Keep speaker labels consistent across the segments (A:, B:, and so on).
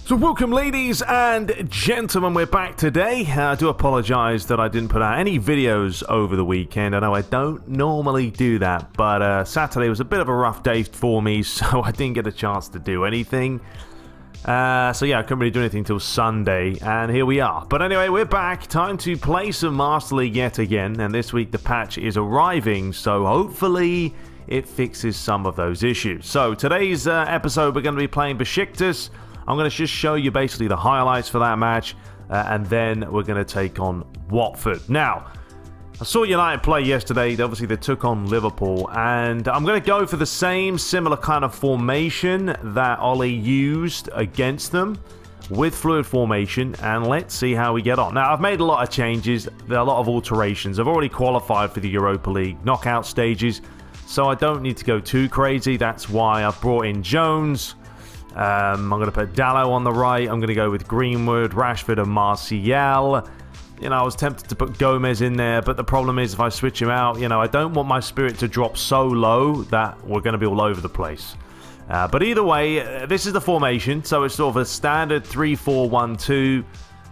A: So welcome ladies and gentlemen, we're back today. I do apologise that I didn't put out any videos over the weekend. I know I don't normally do that, but Saturday was a bit of a rough day for me, so I didn't get a chance to do anything. So yeah, I couldn't really do anything until Sunday, and here we are. But anyway, we're back. Time to play some Master League yet again, and this week the patch is arriving, so hopefully it fixes some of those issues. So today's episode, we're going to be playing Besiktas. I'm going to just show you basically the highlights for that match, and then we're going to take on Watford. Now, I saw United play yesterday. Obviously, they took on Liverpool, and I'm going to go for the same similar kind of formation that Ollie used against them with fluid formation, and let's see how we get on. Now, I've made a lot of changes. There are a lot of alterations. I've already qualified for the Europa League knockout stages, so I don't need to go too crazy. That's why I've brought in Jones. I'm going to put Dalot on the right. I'm going to go with Greenwood, Rashford and Martial. You know, I was tempted to put Gomez in there, but the problem is if I switch him out, you know, I don't want my spirit to drop so low that we're going to be all over the place. But either way, this is the formation. So it's sort of a standard 3-4-1-2,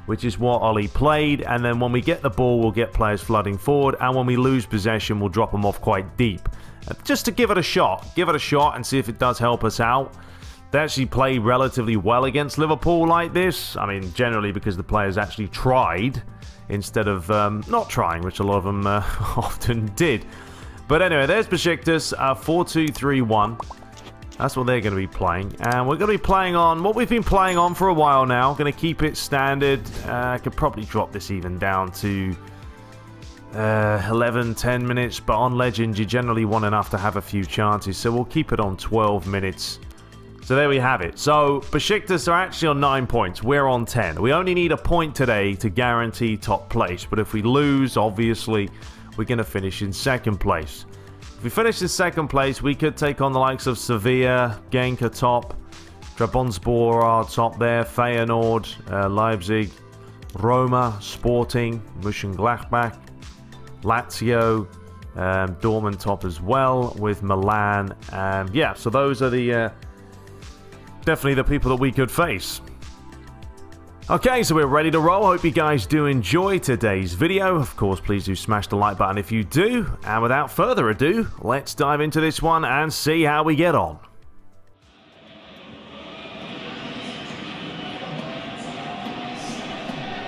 A: which is what Ollie played. And then when we get the ball, we'll get players flooding forward. And when we lose possession, we'll drop them off quite deep. Just to give it a shot. Give it a shot and see if it does help us out. They actually played relatively well against Liverpool like this. I mean, generally because the players actually tried instead of not trying, which a lot of them often did. But anyway, there's Besiktas, 4-2-3-1. That's what they're going to be playing. And we're going to be playing on what we've been playing on for a while now. Going to keep it standard. I could probably drop this even down to 11, 10 minutes. But on Legends, you generally want enough to have a few chances. So we'll keep it on 12 minutes. So there we have it. So Besiktas are actually on 9 points. We're on 10. We only need a point today to guarantee top place. But if we lose, obviously, we're going to finish in second place. If we finish in second place, we could take on the likes of Sevilla, Genk are top, Trabzonspor are top there, Feyenoord, Leipzig, Roma, Sporting, Mönchengladbach, Lazio, Dortmund top as well with Milan. Yeah, so those are the definitely the people that we could face. Okay, so we're ready to roll. Hope you guys do enjoy today's video. Of course, please do smash the like button if you do. And without further ado, let's dive into this one and see how we get on.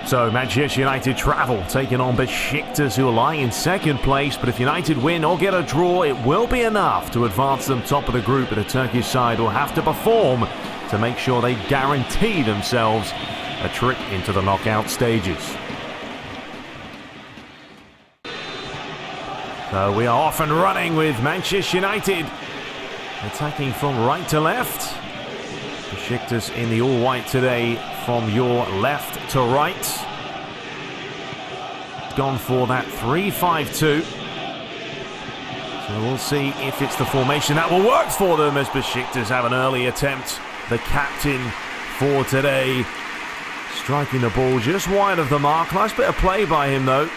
A: So, Manchester United travel, taking on Besiktas, who are lying in second place. But if United win or get a draw, it will be enough to advance them top of the group. But the Turkish side will have to perform to make sure they guarantee themselves a trip into the knockout stages. So we are off and running with Manchester United, attacking from right to left. Besiktas in the all-white today from your left to right. Gone for that 3-5-2. So we'll see if it's the formation that will work for them as Besiktas have an early attempt. The captain for today, striking the ball just wide of the mark. Nice bit of play by him though.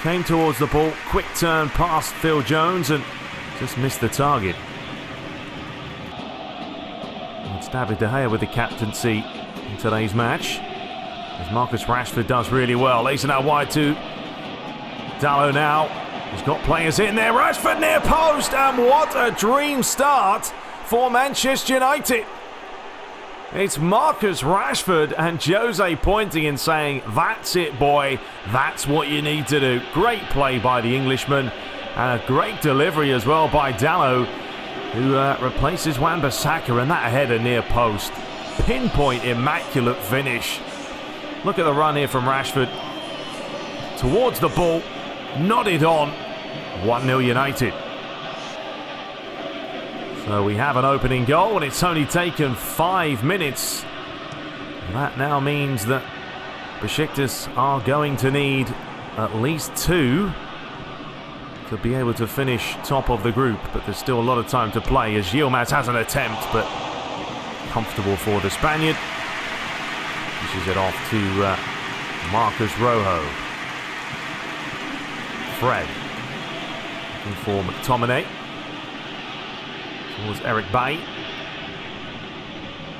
A: Came towards the ball, quick turn past Phil Jones and just missed the target. It's David De Gea with the captaincy in today's match, as Marcus Rashford does really well. Lays it out wide to Dalot now. He's got players in there. Rashford near post, and what a dream start for Manchester United. It's Marcus Rashford and Jose pointing and saying, that's it, boy. That's what you need to do. Great play by the Englishman. And a great delivery as well by Dalot, who replaces Wan-Bissaka, and that header near post. Pinpoint, immaculate finish. Look at the run here from Rashford. Towards the ball. Nodded on. 1-0 United. So we have an opening goal, and it's only taken 5 minutes. That now means that Besiktas are going to need at least 2 to be able to finish top of the group. But there's still a lot of time to play as Yilmaz has an attempt, but comfortable for the Spaniard. Pushes it off to Marcus Rojo. Fred. Looking for McTominay. Towards Eric Bay.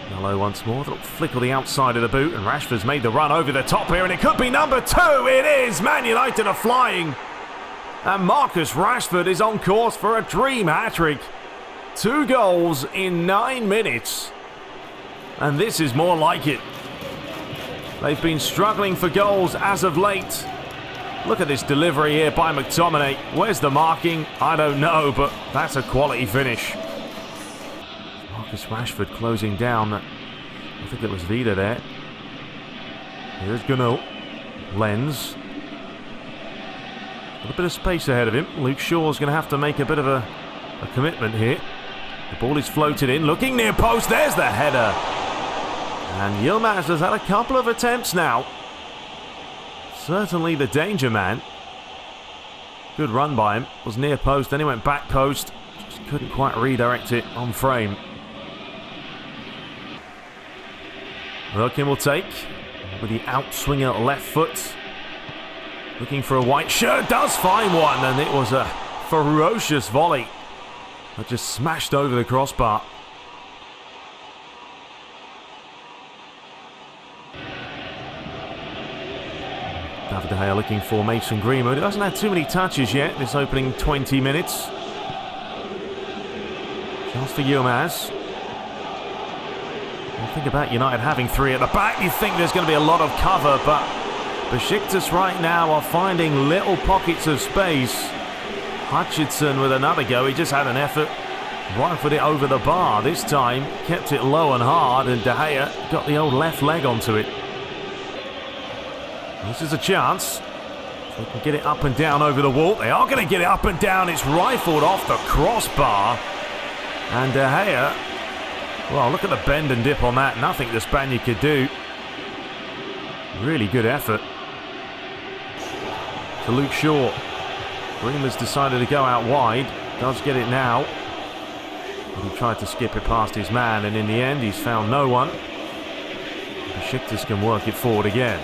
A: Hello once more. Little flick on the outside of the boot, and Rashford's made the run over the top here, and it could be number 2. It is! Man United are flying. And Marcus Rashford is on course for a dream hat-trick. 2 goals in 9 minutes. And this is more like it. They've been struggling for goals as of late. Look at this delivery here by McTominay. Where's the marking? I don't know, but that's a quality finish. Marcus Rashford closing down. I think it was Vida there. Here's Gunnar. Lens. Got a bit of space ahead of him. Luke Shaw's going to have to make a bit of a commitment here. The ball is floated in. Looking near post. There's the header. And Yilmaz has had a couple of attempts now. Certainly the danger man. Good run by him. Was near post. Then he went back post. Just couldn't quite redirect it on frame. Wilkin will take with the outswinger left foot. Looking for a white shirt. Does find one. And it was a ferocious volley that just smashed over the crossbar. David De Gea looking for Mason Greenwood. He hasn't had too many touches yet this opening 20 minutes. Chance for Yilmaz. Think about United having 3 at the back. You think there's going to be a lot of cover, but Besiktas right now are finding little pockets of space. Hutchinson with another go. He just had an effort. Rifled it over the bar. This time kept it low and hard, and De Gea got the old left leg onto it. This is a chance. They can get it up and down over the wall. They are going to get it up and down. It's rifled off the crossbar. And De Gea, well, look at the bend and dip on that. Nothing the Spaniard could do. Really good effort. To Luke Shaw. Greenwood's decided to go out wide. Does get it now. But he tried to skip it past his man, and in the end he's found no one. Besiktas can work it forward again.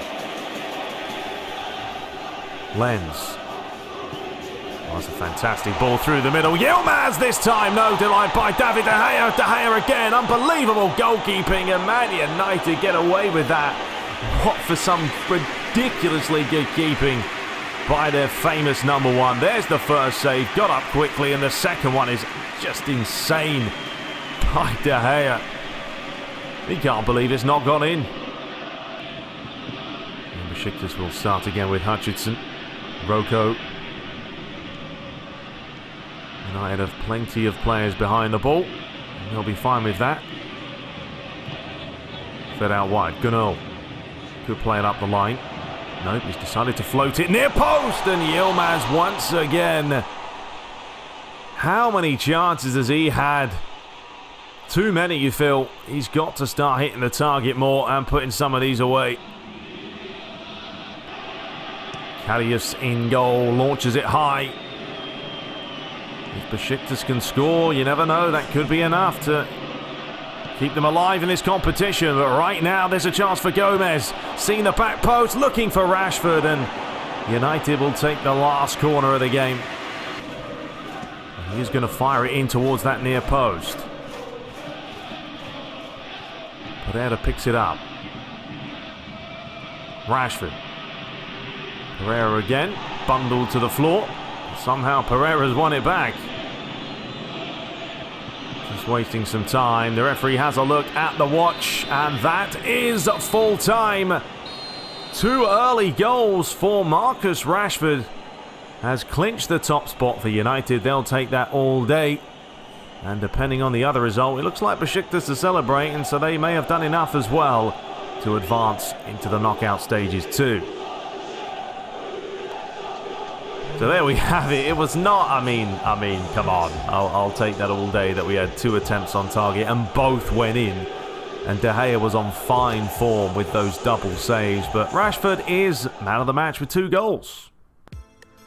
A: Lens. Oh, that's a fantastic ball through the middle. Yilmaz this time. No delight by David De Gea. De Gea again. Unbelievable goalkeeping, and Man United get away with that. What for some ridiculously good keeping by their famous number 1. There's the first save. Got up quickly, and the second one is just insane by De Gea. He can't believe it's not gone in. And Besiktas will start again with Hutchinson. Roko. United have plenty of players behind the ball. And they'll be fine with that. Fed out wide. Gunnar. Could play it up the line. Nope, he's decided to float it near post. And Yilmaz once again. How many chances has he had? Too many, you feel. He's got to start hitting the target more and putting some of these away. Karius in goal, launches it high. If Besiktas can score, you never know, that could be enough to keep them alive in this competition. But right now, there's a chance for Gomez. Seeing the back post, looking for Rashford, and United will take the last corner of the game. And he's going to fire it in towards that near post. Pereira picks it up. Rashford. Pereira again, bundled to the floor. Somehow Pereira's won it back. Just wasting some time. The referee has a look at the watch, and that is full time. 2 early goals for Marcus Rashford has clinched the top spot for United. They'll take that all day. And depending on the other result, it looks like Besiktas are celebrating, so they may have done enough as well to advance into the knockout stages too. So there we have it. It was not, I mean, come on. I'll take that all day that we had 2 attempts on target and both went in. And De Gea was on fine form with those double saves. But Rashford is man of the match with 2 goals.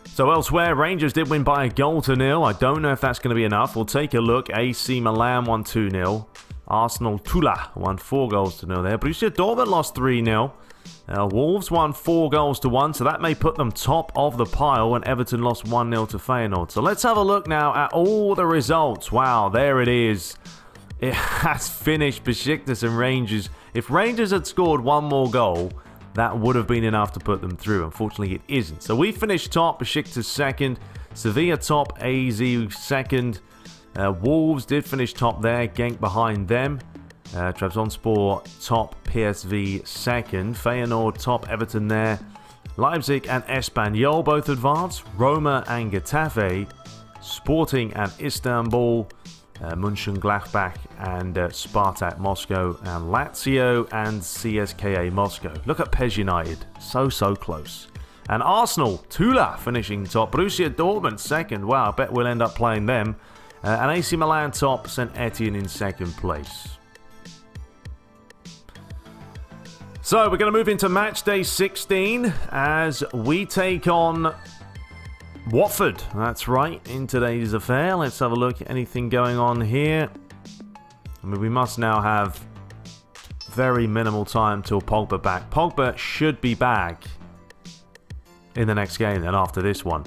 A: So elsewhere, Rangers did win by a goal to 0. I don't know if that's going to be enough. We'll take a look. AC Milan won 2-0. Arsenal Tula won 4 goals to 0 there. Borussia Dortmund lost 3-0. Wolves won 4 goals to 1, so that may put them top of the pile, when Everton lost 1-0 to Feyenoord. So let's have a look now at all the results. Wow, there it is. It has finished Besiktas and Rangers. If Rangers had scored one more goal, that would have been enough to put them through. Unfortunately, it isn't. So we finished top, Besiktas second, Sevilla top, AZ second. Wolves did finish top there, Genk behind them. Trabzonspor top, PSV second. Feyenoord top, Everton there. Leipzig and Espanyol both advanced. Roma and Getafe. Sporting and Istanbul. Mönchengladbach and Spartak Moscow, and Lazio and CSKA Moscow. Look at PES United, so close. And Arsenal, Tula finishing top, Borussia Dortmund second. Wow, I bet we'll end up playing them. And AC Milan top, St Etienne in second place. So we're going to move into match day 16 as we take on Watford. That's right, in today's affair. Let's have a look at anything going on here. I mean, we must now have very minimal time till Pogba back. Pogba should be back in the next game then after this one.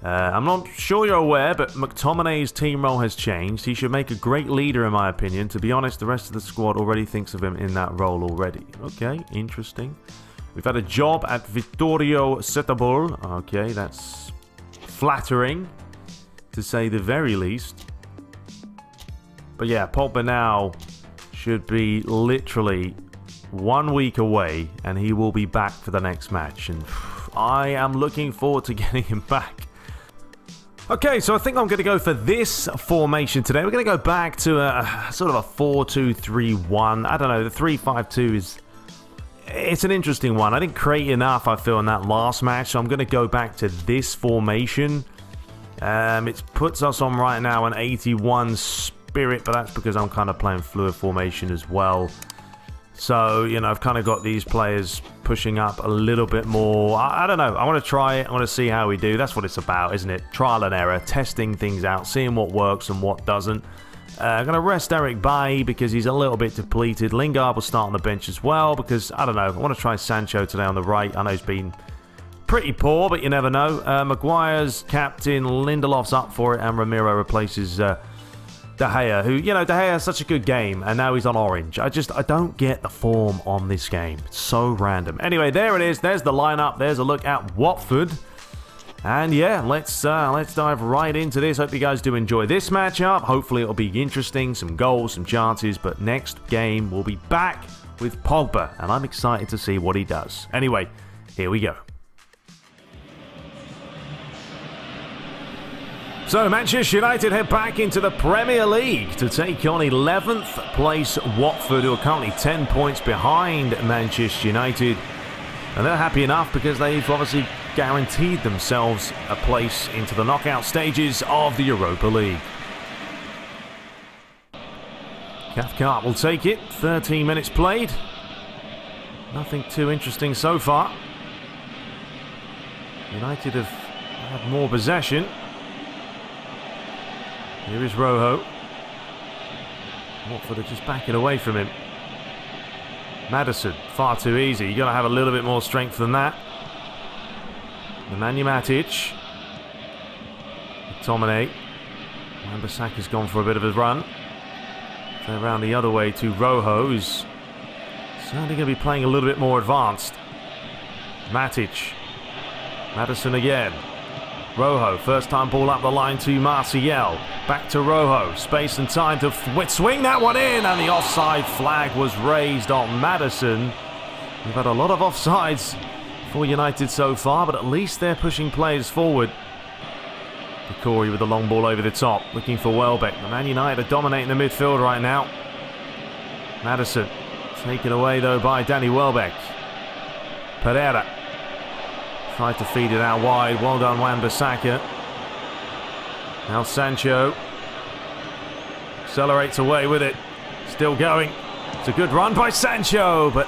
A: I'm not sure you're aware, but McTominay's team role has changed. He should make a great leader in my opinion. To be honest, the rest of the squad already thinks of him in that role already. Okay, interesting. We've had a job at Vittorio Setúbal. Okay, that's flattering, to say the very least. But yeah, Pogba now should be literally 1 week away, and he will be back for the next match. And I am looking forward to getting him back. Okay, so I think I'm going to go for this formation today. We're going to go back to a sort of a 4-2-3-1. I don't know, the 3-5-2 is... It's an interesting one. I didn't create enough, I feel, in that last match, so I'm going to go back to this formation. It puts us on right now an 81 spirit, but that's because I'm kind of playing fluid formation as well. So, you know, I've kind of got these players pushing up a little bit more. I don't know. I want to try it. I want to see how we do. That's what it's about, isn't it? Trial and error, testing things out, seeing what works and what doesn't. I'm going to rest Eric Bailly because he's a little bit depleted. Lingard will start on the bench as well because, I don't know, I want to try Sancho today on the right. I know he's been pretty poor, but you never know. Maguire's captain, Lindelof's up for it, and Ramiro replaces De Gea, who, you know, De Gea has such a good game, and now he's on orange. I don't get the form on this game. It's so random. Anyway, there it is. There's the lineup. There's a look at Watford. And yeah, let's dive right into this. Hope you guys do enjoy this matchup. Hopefully it'll be interesting, some goals, some chances. But next game we'll be back with Pogba, and I'm excited to see what he does. Anyway, here we go. So Manchester United head back into the Premier League to take on 11th place Watford, who are currently 10 points behind Manchester United. And they're happy enough because they've obviously guaranteed themselves a place into the knockout stages of the Europa League. Cathcart will take it. 13 minutes played. Nothing too interesting so far. United have had more possession. Here is Rojo. Watford are just backing away from him. Maddison, far too easy. You've got to have a little bit more strength than that. Nemanja Matic. McTominay. Wan-Bissaka's gone for a bit of a run. They're around the other way to Rojo, who's certainly going to be playing a little bit more advanced. Matic. Maddison again. Rojo, first time ball up the line to Martial. Back to Rojo. Space and time to swing that one in, and the offside flag was raised on Maddison. We've had a lot of offsides for United so far, but at least they're pushing players forward. Corey with the long ball over the top, looking for Welbeck. The Man United are dominating the midfield right now. Maddison taken away though by Danny Welbeck. Pereira tried to feed it out wide. Well done, Wan-Bissaka. Now Sancho accelerates away with it. Still going. It's a good run by Sancho, but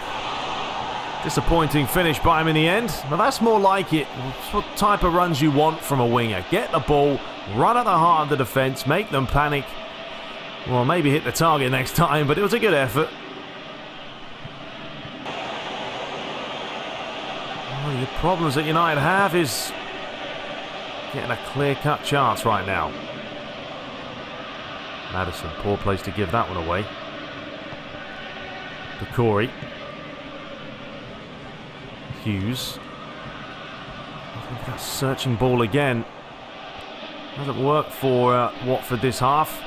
A: disappointing finish by him in the end. Now that's more like it. It's what type of runs you want from a winger. Get the ball, run at the heart of the defence, make them panic. Well, maybe hit the target next time, but it was a good effort. One of the problems that United have is getting a clear-cut chance right now. Maddison, poor place to give that one away. Corey. Hughes. I think that searching ball again. Hasn't worked for Watford this half.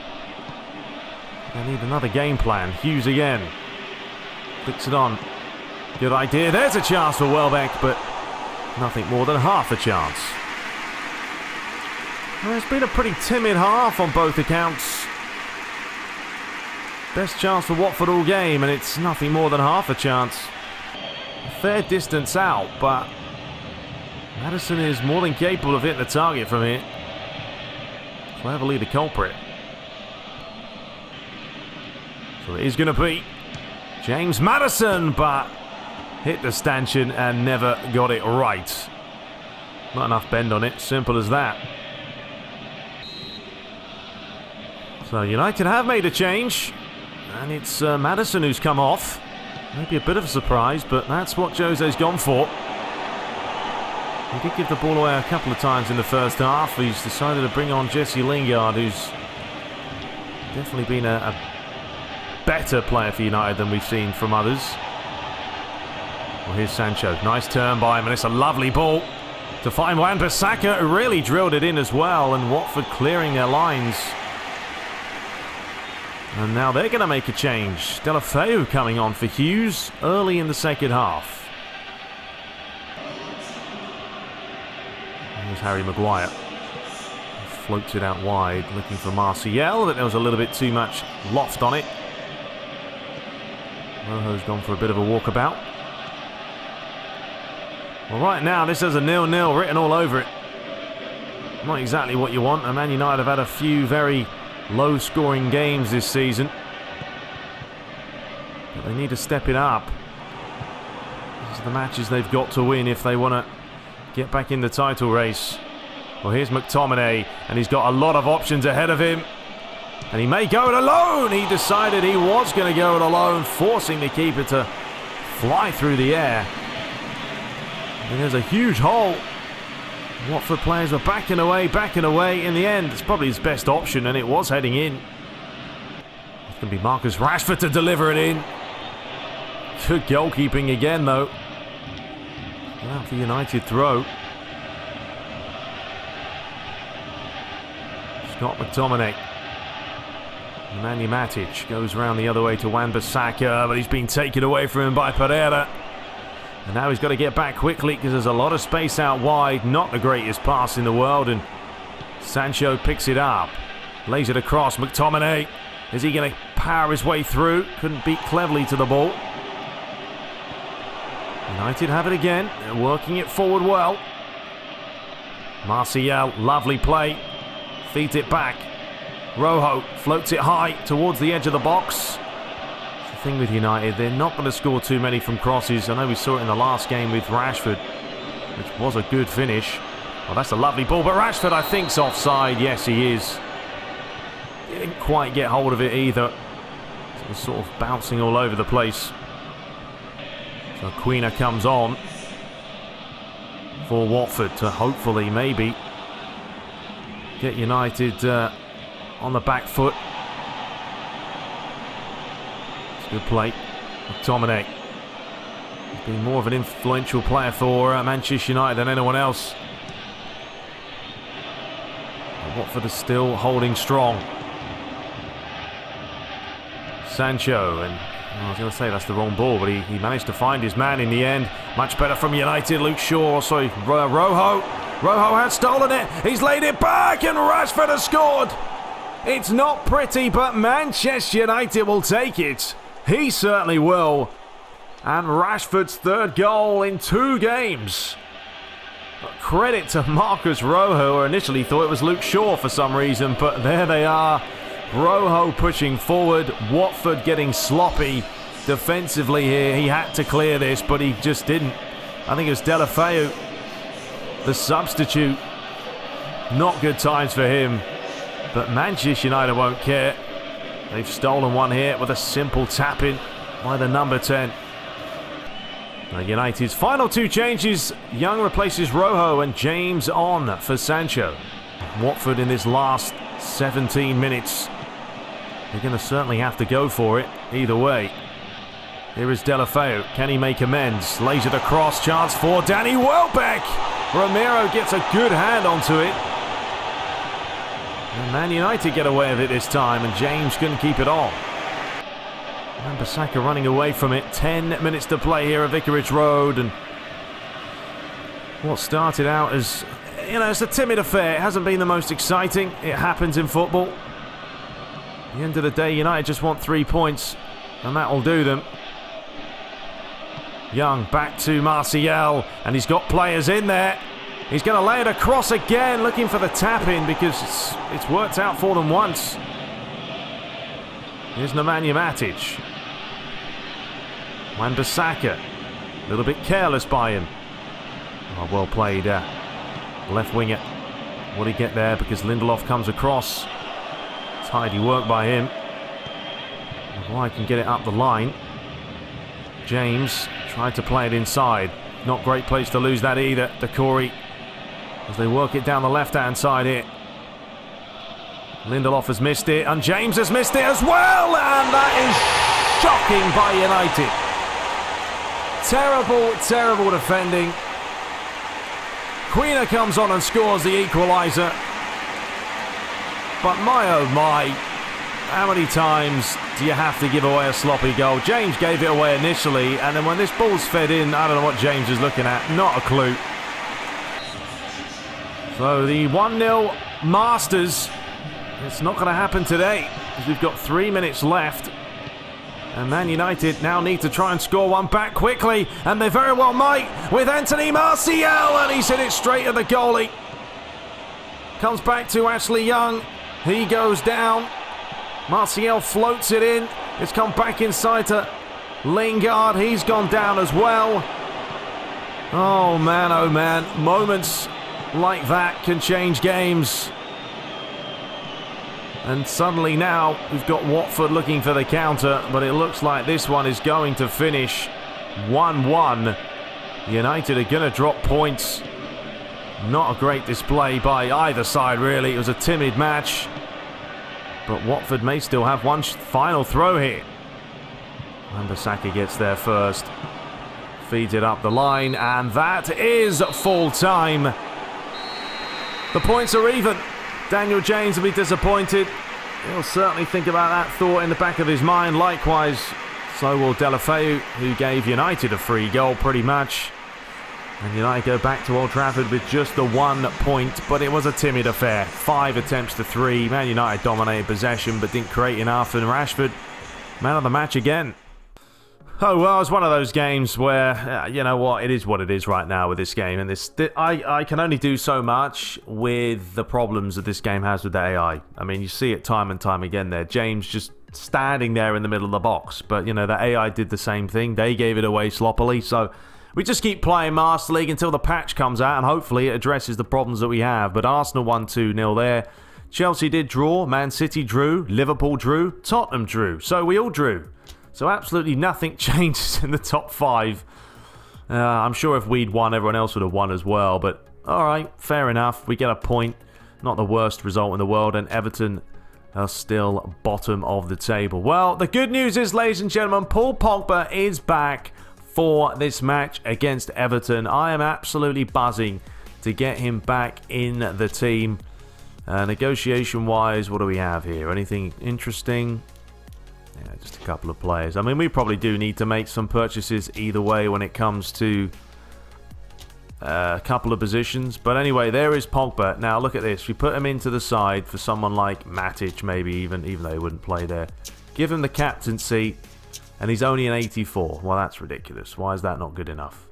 A: They need another game plan. Hughes again. Flicks it on. Good idea. There's a chance for Welbeck, but nothing more than half a chance. Well, it's been a pretty timid half on both accounts. Best chance for Watford all game, and it's nothing more than half a chance. A fair distance out, but Maddison is more than capable of hitting the target from here. Cleverly the culprit. So it is going to be James Maddison, but hit the stanchion and never got it right. Not enough bend on it, simple as that. So United have made a change. And it's Maddison who's come off. Maybe a bit of a surprise, but that's what Jose's gone for. He did give the ball away a couple of times in the first half. He's decided to bring on Jesse Lingard, who's definitely been a better player for United than we've seen from others. Well, here's Sancho. Nice turn by him, and it's a lovely ball to find Wan-Bissaka, who really drilled it in as well, and Watford clearing their lines. And now they're going to make a change. Delafeu coming on for Hughes early in the second half. Here's Harry Maguire. He floats it out wide, looking for Martial, but there was a little bit too much loft on it. Rojo's gone for a bit of a walkabout. Well, right now, this has a 0-0 written all over it. Not exactly what you want. And Man United have had a few very low-scoring games this season. But they need to step it up. These are the matches they've got to win if they want to get back in the title race. Well, here's McTominay, and he's got a lot of options ahead of him. And he may go it alone. He decided he was going to go it alone, forcing the keeper to fly through the air. And there's a huge hole. Watford players were backing away. In the end, it's probably his best option, and it was heading in. It's going to be Marcus Rashford to deliver it in. Good goalkeeping again, though. Out for United throw. Scott McTominay. Nemanja Matic goes round the other way to Wan-Bissaka, but he's been taken away from him by Pereira. And now he's got to get back quickly because there's a lot of space out wide. Not the greatest pass in the world, and Sancho picks it up. Lays it across. McTominay. Is he going to power his way through? Couldn't beat cleverly to the ball. United have it again. They're working it forward well. Martial, lovely play. Feeds it back. Rojo floats it high towards the edge of the box. The thing with United, they're not going to score too many from crosses. I know we saw it in the last game with Rashford, which was a good finish. Well, that's a lovely ball, but Rashford, I think, is offside. Yes, he is. He didn't quite get hold of it either. It was sort of bouncing all over the place. So Quina comes on for Watford to hopefully, maybe, get United on the back foot. It's a good play. McTominay. He's been more of an influential player for Manchester United than anyone else. But Watford is still holding strong. Sancho, and I was going to say that's the wrong ball, but he managed to find his man in the end. Much better from United. Luke Shaw, sorry, Rojo. Rojo has stolen it. He's laid it back, and Rashford has scored. It's not pretty, but Manchester United will take it. He certainly will. And Rashford's third goal in 2 games. But credit to Marcus Rojo, who initially thought it was Luke Shaw for some reason, but there they are. Rojo pushing forward. Watford getting sloppy defensively here. He had to clear this, but he just didn't. I think it was Delafeu, the substitute. Not good times for him. But Manchester United won't care. They've stolen one here with a simple tap-in by the number 10. Now United's final 2 changes. Young replaces Rojo and James on for Sancho. Watford in this last 17 minutes They're going to certainly have to go for it, either way. Here is Deulofeu. Can he make amends? Lays it across. Chance for Danny Welbeck. Romero gets a good hand onto it. And Man United get away with it this time, and James couldn't keep it on. And Besiktas running away from it. 10 minutes to play here at Vicarage Road, and what started out as, you know, it's a timid affair. It hasn't been the most exciting. It happens in football. At the end of the day, United just want 3 points, and that will do them. Young back to Martial, and he's got players in there. He's going to lay it across again, looking for the tap-in because it's worked out for them once. Here's Nemanja Matic. Wan-Bissaka, a little bit careless by him. Oh, well played, left winger. Will he get there? Because Lindelof comes across. Tidy work by him. Maguire can get it up the line. James tried to play it inside. Not great place to lose that either. Decore, as they work it down the left-hand side here. Lindelof has missed it, and James has missed it as well, and that is shocking by United. Terrible, terrible defending. Quina comes on and scores the equaliser. But my oh my, how many times do you have to give away a sloppy goal? James gave it away initially, and then when this ball's fed in, I don't know what James is looking at. Not a clue. So the 1-0 Masters, it's not going to happen today, because we've got 3 minutes left. And Man United now need to try and score one back quickly, and they very well might with Anthony Martial, and he's hit it straight at the goalie. Comes back to Ashley Young. He goes down. Martial floats it in. It's come back inside to Lingard. He's gone down as well. Oh man, moments like that can change games. And suddenly now we've got Watford looking for the counter, but it looks like this one is going to finish 1-1. United are going to drop points. Not a great display by either side, really. It was a timid match. But Watford may still have one final throw here. Wan-Bissaka gets there first. Feeds it up the line, and that is full time. The points are even. Daniel James will be disappointed. He'll certainly think about that thought in the back of his mind. Likewise, so will Deulofeu, who gave United a free goal pretty much. And United go back to Old Trafford with just the 1 point, but it was a timid affair. 5 attempts to 3. Man United dominated possession, but didn't create enough. And Rashford, man of the match again. Oh, well, it's one of those games where, you know what, it is what it is right now with this game. And I can only do so much with the problems that this game has with the AI. I mean, you see it time and time again there. James just standing there in the middle of the box. But, you know, the AI did the same thing. They gave it away sloppily. So we just keep playing Master League until the patch comes out, and hopefully it addresses the problems that we have. But Arsenal won 2-0 there. Chelsea did draw. Man City drew. Liverpool drew. Tottenham drew. So we all drew. So absolutely nothing changes in the top 5. I'm sure if we'd won, everyone else would have won as well. But alright, fair enough. We get a point. Not the worst result in the world. And Everton are still bottom of the table. Well, the good news is, ladies and gentlemen, Paul Pogba is back for this match against Everton. I am absolutely buzzing to get him back in the team. Negotiation-wise, what do we have here? Anything interesting? Yeah, just a couple of players. I mean, we probably do need to make some purchases either way when it comes to a couple of positions. But anyway, there is Pogba. Now, look at this. We put him into the side for someone like Matic, maybe even though he wouldn't play there. Give him the captaincy, and he's only an 84. Well, that's ridiculous. Why is that not good enough?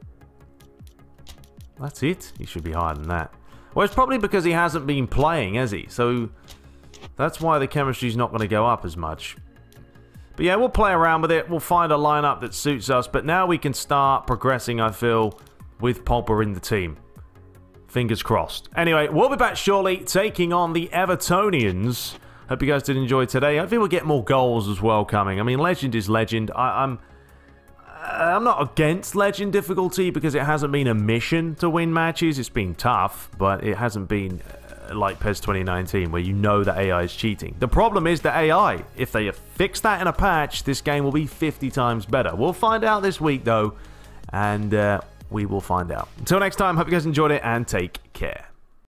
A: That's it. He should be higher than that. Well, it's probably because he hasn't been playing, has he? So that's why the chemistry's not going to go up as much. But yeah, we'll play around with it. We'll find a lineup that suits us. But now we can start progressing, I feel, with Pogba in the team. Fingers crossed. Anyway, we'll be back shortly, taking on the Evertonians. Hope you guys did enjoy today. Hopefully we'll get more goals as well coming. I mean, legend is legend. I'm not against legend difficulty because it hasn't been a mission to win matches. It's been tough, but it hasn't been like PES 2019, where you know that AI is cheating. The problem is the AI. If they fix that in a patch, this game will be 50 times better. We'll find out this week, though, and we will find out. Until next time, hope you guys enjoyed it, and take care.